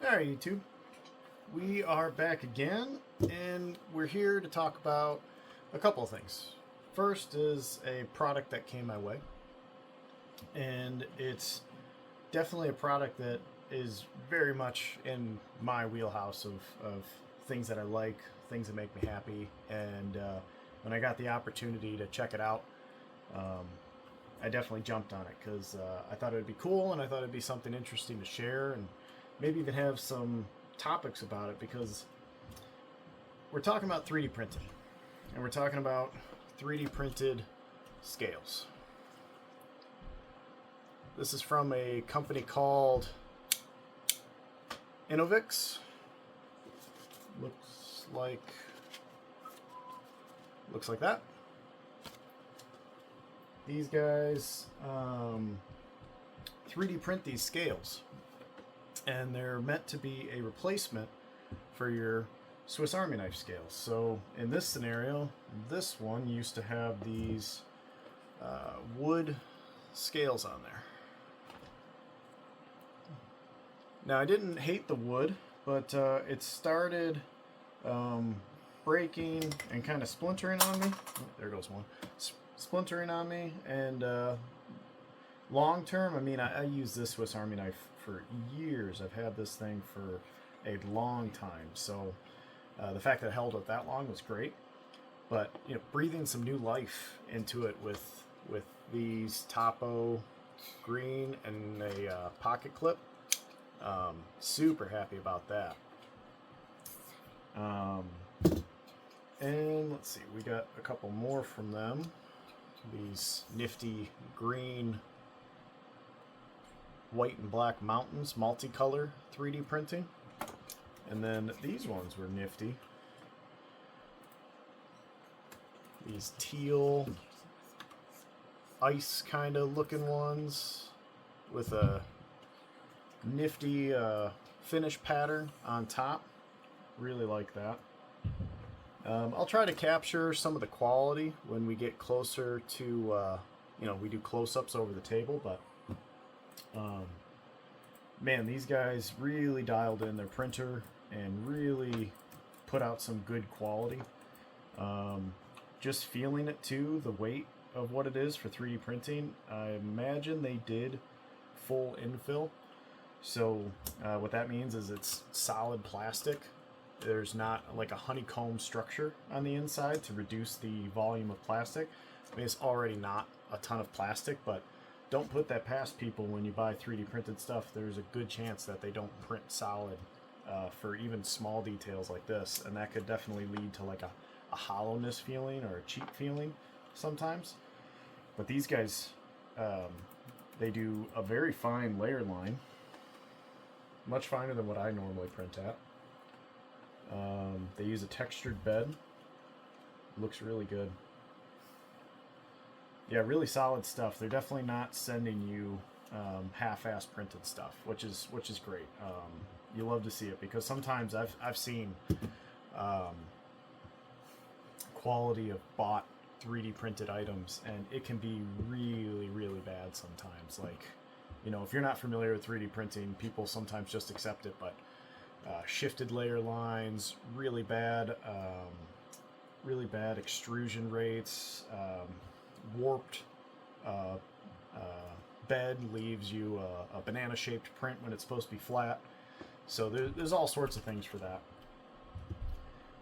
Alright, YouTube. We are back again, and we're here to talk about a couple of things. First is a product that came my way, and it's definitely a product that is very much in my wheelhouse of things that I like, things that make me happy, and when I got the opportunity to check it out, I definitely jumped on it because I thought it would be cool, and I thought it'd be something interesting to share, and maybe even have some topics about it, because we're talking about 3D printing, and we're talking about 3D printed scales. This is from a company called Innovyx. Looks like that. These guys 3D print these scales, and they're meant to be a replacement for your Swiss Army knife scales. So in this scenario, this one used to have these wood scales on there. Now, I didn't hate the wood, but it started breaking and kind of splintering on me. Oh, there goes one. Splintering on me, and long term, I mean, I use this Swiss Army knife for years. I've had this thing for a long time, so the fact that it held up that long was great. But breathing some new life into it with these Topo green and a pocket clip, super happy about that. And let's see, we got a couple more from them. These nifty green, white and black mountains, multicolor 3D printing. And then these ones were nifty. These teal, ice kind of looking ones with a nifty finish pattern on top. Really like that. I'll try to capture some of the quality when we get closer to, we do close-ups over the table, but man, these guys really dialed in their printer and really put out some good quality. Just feeling it too, the weight of what it is for 3D printing, I imagine they did full infill. So what that means is it's solid plastic. There's not like a honeycomb structure on the inside to reduce the volume of plastic. I mean, it's already not a ton of plastic, but don't put that past people when you buy 3D printed stuff. There's a good chance that they don't print solid for even small details like this, and that could definitely lead to like a hollowness feeling or a cheap feeling sometimes. But these guys, they do a very fine layer line, much finer than what I normally print at. They use a textured bed. Looks really good. Yeah, really solid stuff. They're definitely not sending you half-ass printed stuff, which is great. You love to see it, because sometimes I've seen quality of bought 3D printed items, and it can be really, really bad sometimes. Like, if you're not familiar with 3D printing, people sometimes just accept it, but shifted layer lines, really bad extrusion rates, warped bed leaves you a banana-shaped print when it's supposed to be flat. So there's all sorts of things for that.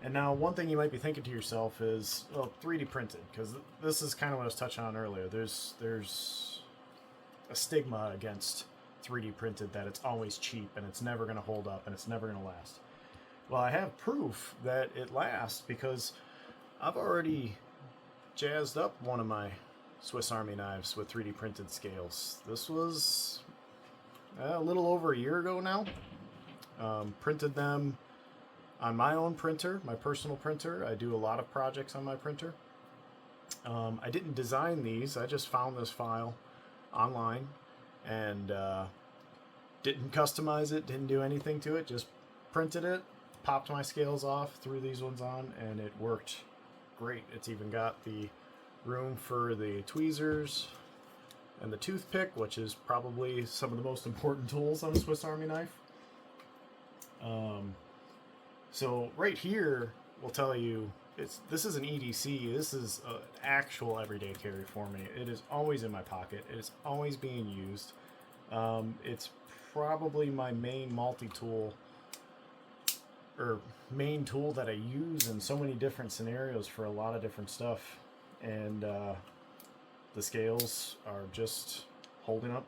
And now, one thing you might be thinking to yourself is, well, 3D printed, because this is kind of what I was touching on earlier. There's a stigma against 3D printed, that it's always cheap and it's never going to hold up and it's never going to last. Well, I have proof that it lasts, because I've already jazzed up one of my Swiss Army knives with 3D printed scales. This was a little over a year ago now. Printed them on my own printer, my personal printer. I do a lot of projects on my printer. I didn't design these. I just found this file online and didn't customize it, didn't do anything to it, just printed it, popped my scales off, threw these ones on, and it worked great. It's even got the room for the tweezers and the toothpick, which is probably some of the most important tools on a Swiss Army knife. So right here will tell you this is an EDC. This is an actual everyday carry for me. It is always in my pocket. It is always being used. It's probably my main multi-tool or main tool that I use in so many different scenarios for a lot of different stuff. And the scales are just holding up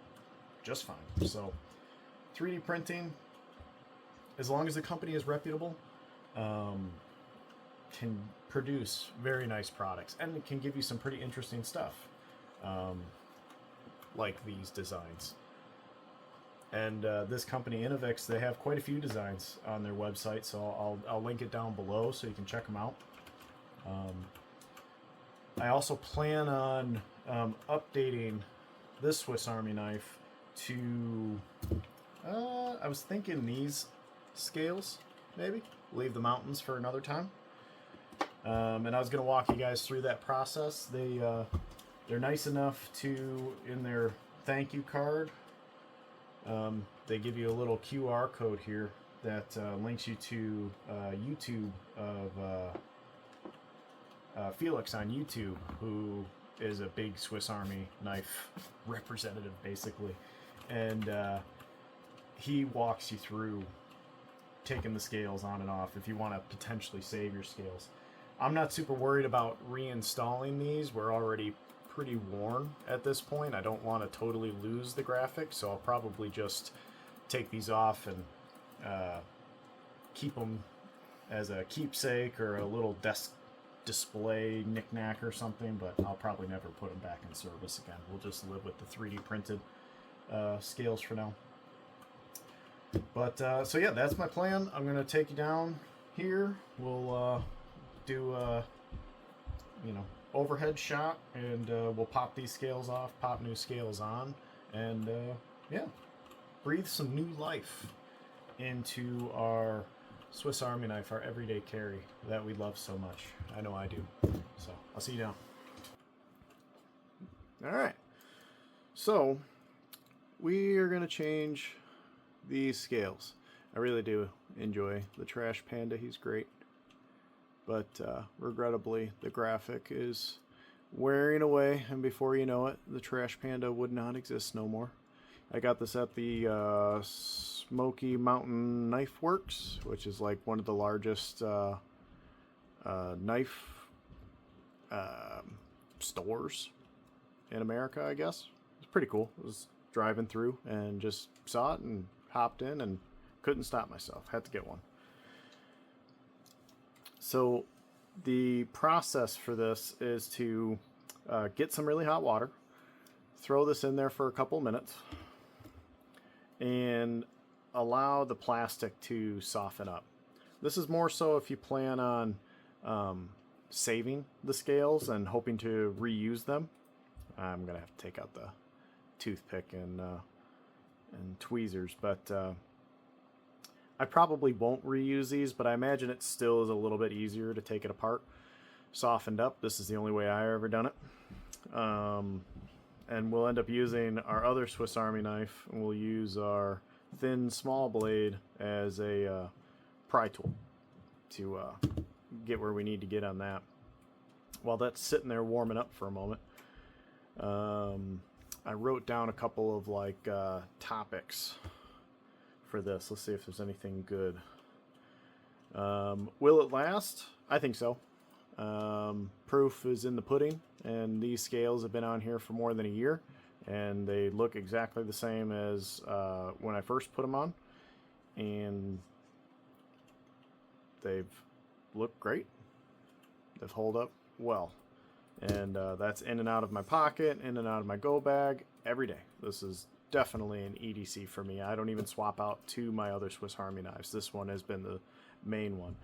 just fine. So 3D printing, as long as the company is reputable, can produce very nice products, and it can give you some pretty interesting stuff, like these designs. And this company, Innovyx, they have quite a few designs on their website, so I'll link it down below so you can check them out. I also plan on updating this Swiss Army knife to, I was thinking these scales, maybe. Leave the mountains for another time. And I was going to walk you guys through that process. They're nice enough to, in their thank you card, they give you a little QR code here that links you to YouTube of Felix on YouTube, who is a big Swiss Army knife representative, basically. And he walks you through taking the scales on and off if you want to potentially save your scales. I'm not super worried about reinstalling these. We're already pretty worn at this point. I don't want to totally lose the graphics, so I'll probably just take these off and keep them as a keepsake or a little desk display knickknack or something, but I'll probably never put them back in service again. We'll just live with the 3D printed scales for now. But so yeah, that's my plan. I'm gonna take you down here. We'll do a overhead shot, and we'll pop these scales off, pop new scales on, and yeah, breathe some new life into our Swiss Army knife, our everyday carry that we love so much. I know I do. So I'll see you down. All right. So we are gonna change these scales. I really do enjoy the Trash Panda. He's great. But regrettably, the graphic is wearing away, and before you know it, the Trash Panda would not exist no more. I got this at the Smoky Mountain Knife Works, which is like one of the largest knife stores in America, I guess. It's pretty cool. I was driving through and just saw it and hopped in and couldn't stop myself. Had to get one. So the process for this is to get some really hot water, throw this in there for a couple minutes, and allow the plastic to soften up. This is more so if you plan on saving the scales and hoping to reuse them. I'm gonna have to take out the toothpick and tweezers, but I probably won't reuse these, but I imagine it still is a little bit easier to take it apart softened up. This is the only way I've ever done it. And we'll end up using our other Swiss Army knife, and we'll use our thin small blade as a pry tool to get where we need to get on that. While that's sitting there warming up for a moment, I wrote down a couple of like topics for this. Let's see if there's anything good. Will it last? I think so. Proof is in the pudding, and these scales have been on here for more than a year, and they look exactly the same as when I first put them on, and they've looked great. They've held up well, and that's in and out of my pocket, in and out of my go bag every day. This is definitely an EDC for me. I don't even swap out to my other Swiss Army knives. This one has been the main one.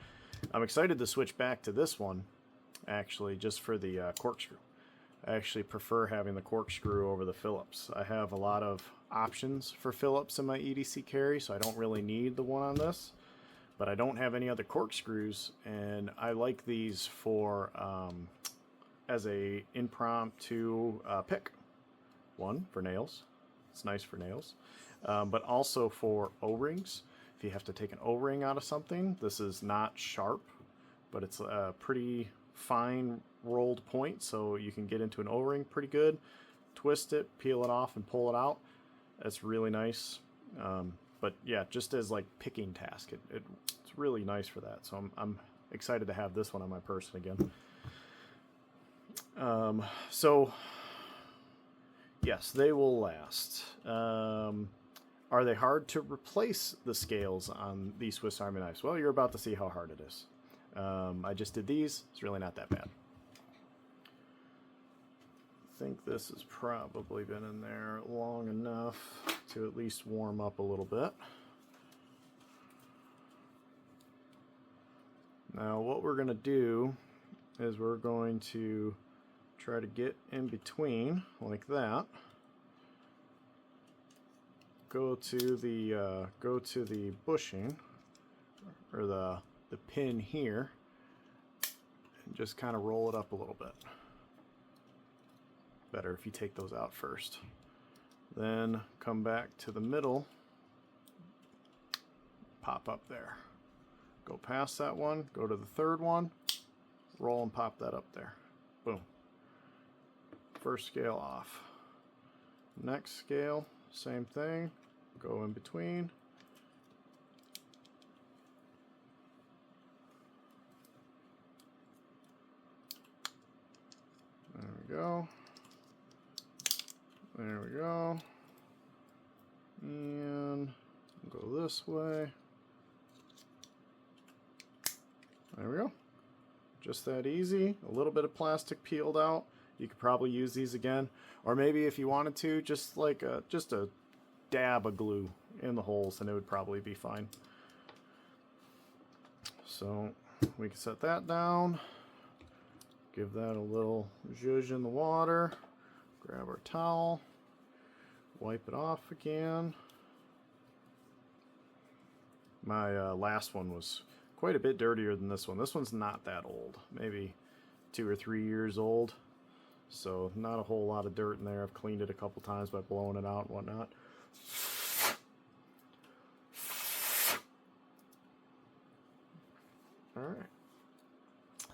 I'm excited to switch back to this one, actually, just for the corkscrew. I actually prefer having the corkscrew over the Phillips. I have a lot of options for Phillips in my EDC carry, so I don't really need the one on this, but I don't have any other corkscrews, and I like these for as a impromptu pick. One, for nails. It's nice for nails, but also for O-rings. if you have to take an O-ring out of something. This is not sharp, but it's a pretty fine rolled point, so you can get into an O-ring pretty good, twist it, peel it off, and pull it out. That's really nice. But yeah, just as like picking task, it's really nice for that. So I'm excited to have this one on my person again. So yes, they will last. Are they hard to replace the scales on these Swiss Army knives? Well, you're about to see how hard it is. I just did these. It's really not that bad. I think this has probably been in there long enough to at least warm up a little bit. Now what we're going to do is we're going to try to get in between like that. Go to the bushing, or the pin here, and just kind of roll it up a little bit. Better if you take those out first. Then come back to the middle, pop up there. Go past that one, go to the third one, roll and pop that up there. Boom. First scale off. Next scale, same thing. Go in between. There we go. There we go. And go this way. There we go. Just that easy. A little bit of plastic peeled out. You could probably use these again, or maybe if you wanted to, just like a dab of glue in the holes, and it would probably be fine. So we can set that down. Give that a little zhuzh in the water. Grab our towel. Wipe it off again. My last one was quite a bit dirtier than this one. This one's not that old, maybe 2 or 3 years old, so not a whole lot of dirt in there. I've cleaned it a couple times by blowing it out and whatnot. All right,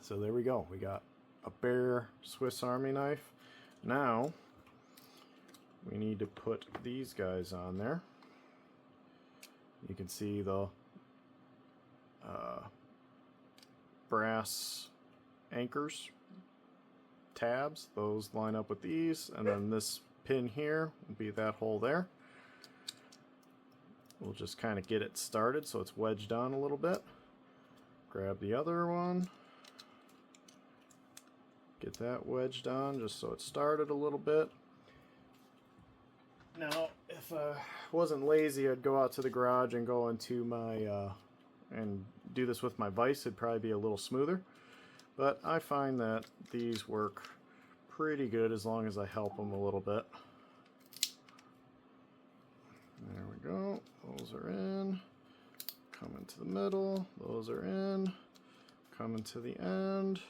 so there we go. We got a bare Swiss Army knife. Now we need to put these guys on there. You can see the brass anchors, tabs, those line up with these, and then this pin here will be that hole there. We'll just kind of get it started so it's wedged down a little bit. Grab the other one, get that wedged on just so it started a little bit. Now if I wasn't lazy, I'd go out to the garage and go into my and do this with my vise. It'd probably be a little smoother, but I find that these work pretty good as long as I help them a little bit. There we go. Those are in. Coming to the middle. Those are in. Coming to the end.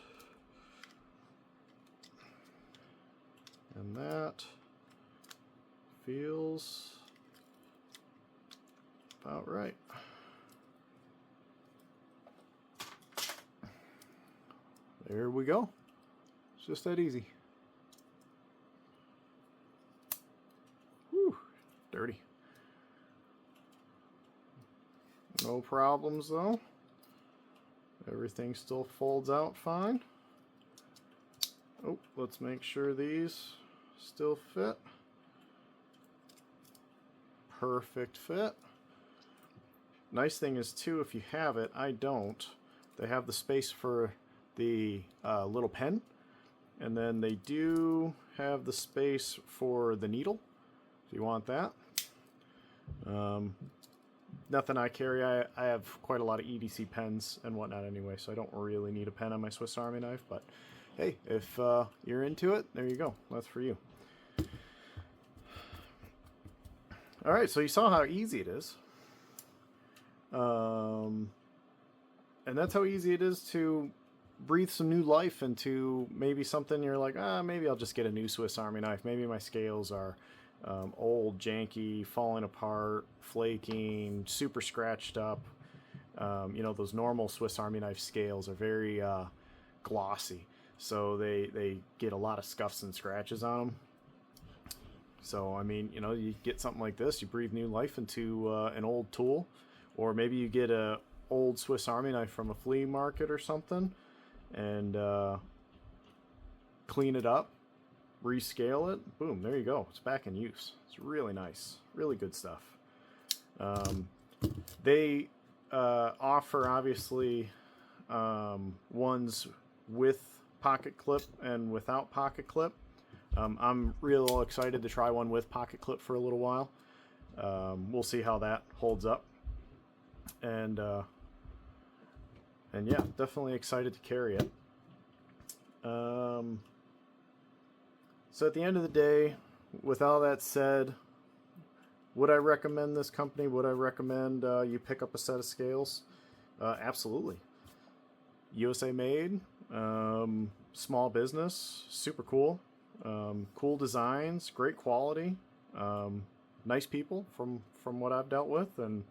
And that feels about right. There we go. It's just that easy. Whew, dirty. No problems though. Everything still folds out fine. Oh, let's make sure these still fit. Perfect fit. Nice thing is too, if you have it, I don't, they have the space for the little pen, and then they do have the space for the needle if you want that. Nothing I carry. I have quite a lot of EDC pens and whatnot anyway, so I don't really need a pen on my Swiss Army knife, but hey, if you're into it, there you go. That's for you. Alright, so you saw how easy it is. And that's how easy it is to breathe some new life into maybe something you're like, maybe I'll just get a new Swiss Army knife. Maybe my scales are old, janky, falling apart, flaking, super scratched up. You know, those normal Swiss Army knife scales are very glossy, so they get a lot of scuffs and scratches on them. So, I mean, you know, you get something like this, you breathe new life into an old tool, or maybe you get a old Swiss Army knife from a flea market or something, and clean it up, rescale it, boom, there you go. It's back in use. It's really nice, really good stuff. They offer, obviously, ones with pocket clip and without pocket clip. I'm real excited to try one with pocket clip for a little while. We'll see how that holds up. And yeah, definitely excited to carry it. So at the end of the day, with all that said, would I recommend this company? Would I recommend you pick up a set of scales? Absolutely. USA made, small business, super cool. Cool designs, great quality, nice people from what I've dealt with, and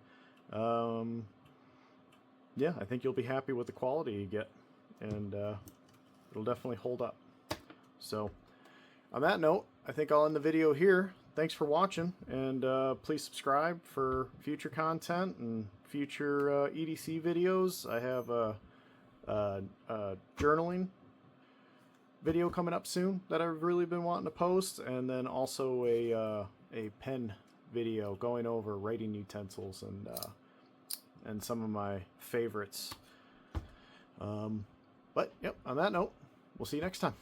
yeah, I think you'll be happy with the quality you get, and it'll definitely hold up. So on that note, I think I'll end the video here. Thanks for watching, and please subscribe for future content and future EDC videos. I have a journaling video coming up soon that I've really been wanting to post, and then also a pen video going over writing utensils and some of my favorites. But yep, on that note, we'll see you next time.